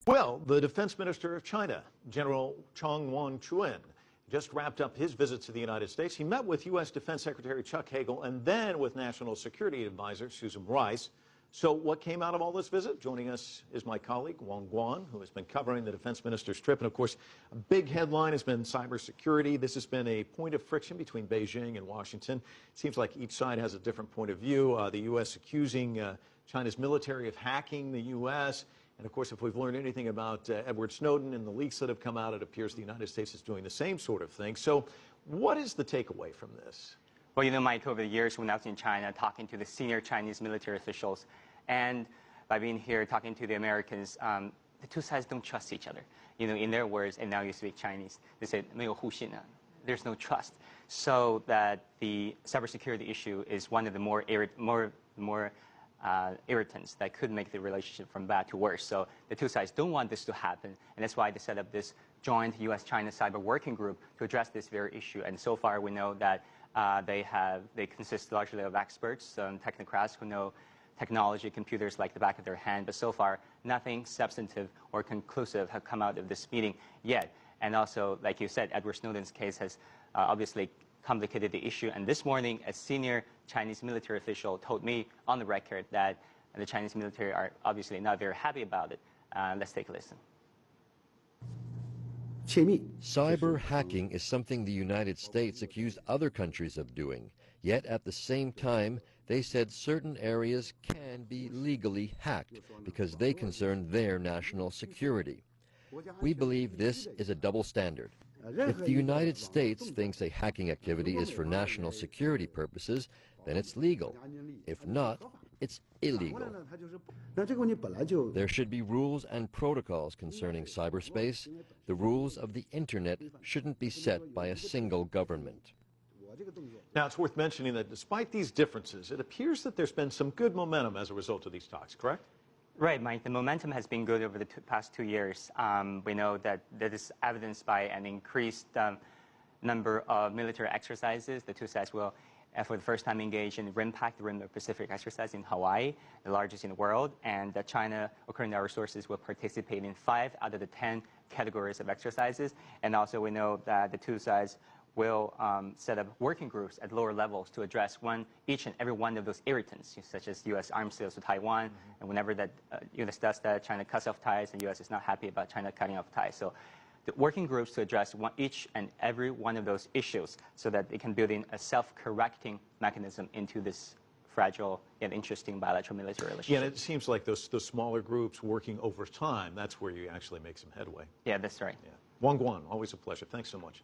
Well, the defense minister of China, General Wang Guan, just wrapped up his visit to the United States. He met with U.S. Defense Secretary Chuck Hagel and then with National Security Advisor Susan Rice. So what came out of all this visit? Joining us is my colleague, Wang Guan, who has been covering the defense minister's trip. And, of course, a big headline has been cybersecurity. This has been a point of friction between Beijing and Washington. It seems like each side has a different point of view. The U.S. accusing China's military of hacking the U.S., and, of course, if we've learned anything about Edward Snowden and the leaks that have come out, it appears the United States is doing the same sort of thing. So what is the takeaway from this? Well, you know, Mike, over the years when I was in China, talking to the senior Chinese military officials, and by being here talking to the Americans, the two sides don't trust each other. You know, in their words, and now you speak Chinese, they say, 没有互信, there's no trust. So that the cybersecurity issue is one of the more irritants that could make the relationship from bad to worse. So the two sides don't want this to happen, and that's why they set up this joint U.S.-China cyber working group to address this very issue. And so far, we know that they consist largely of experts, technocrats who know technology, computers like the back of their hand. But so far, nothing substantive or conclusive have come out of this meeting yet. And also, like you said, Edward Snowden's case has obviously complicated the issue. And this morning, a senior Chinese military official told me on the record that the Chinese military are obviously not very happy about it. Let's take a listen. Cyber hacking is something the United States accused other countries of doing. Yet at the same time, they said certain areas can be legally hacked because they concern their national security. We believe this is a double standard. If the United States thinks a hacking activity is for national security purposes, then it's legal. If not, it's illegal. There should be rules and protocols concerning cyberspace. The rules of the Internet shouldn't be set by a single government. Now, it's worth mentioning that despite these differences, it appears that there's been some good momentum as a result of these talks, correct? Right, Mike. The momentum has been good over the past 2 years. We know that is evidenced by an increased number of military exercises. The two sides will, for the first time, engage in RIMPAC, the Rim-Pacific exercise in Hawaii, the largest in the world. And China, according to our sources, will participate in 5 out of the 10 categories of exercises. And also, we know that the two sides will set up working groups at lower levels to address each and every one of those irritants, such as U.S. arms sales to Taiwan. And whenever that U.S. does that, China cuts off ties, and U.S. is not happy about China cutting off ties. So the working groups to address each and every one of those issues so that they can build in a self-correcting mechanism into this fragile yet interesting bilateral military relationship. Yeah, and it seems like those smaller groups working over time, that's where you actually make some headway. Yeah, that's right. Yeah. Wang Guan, always a pleasure. Thanks so much.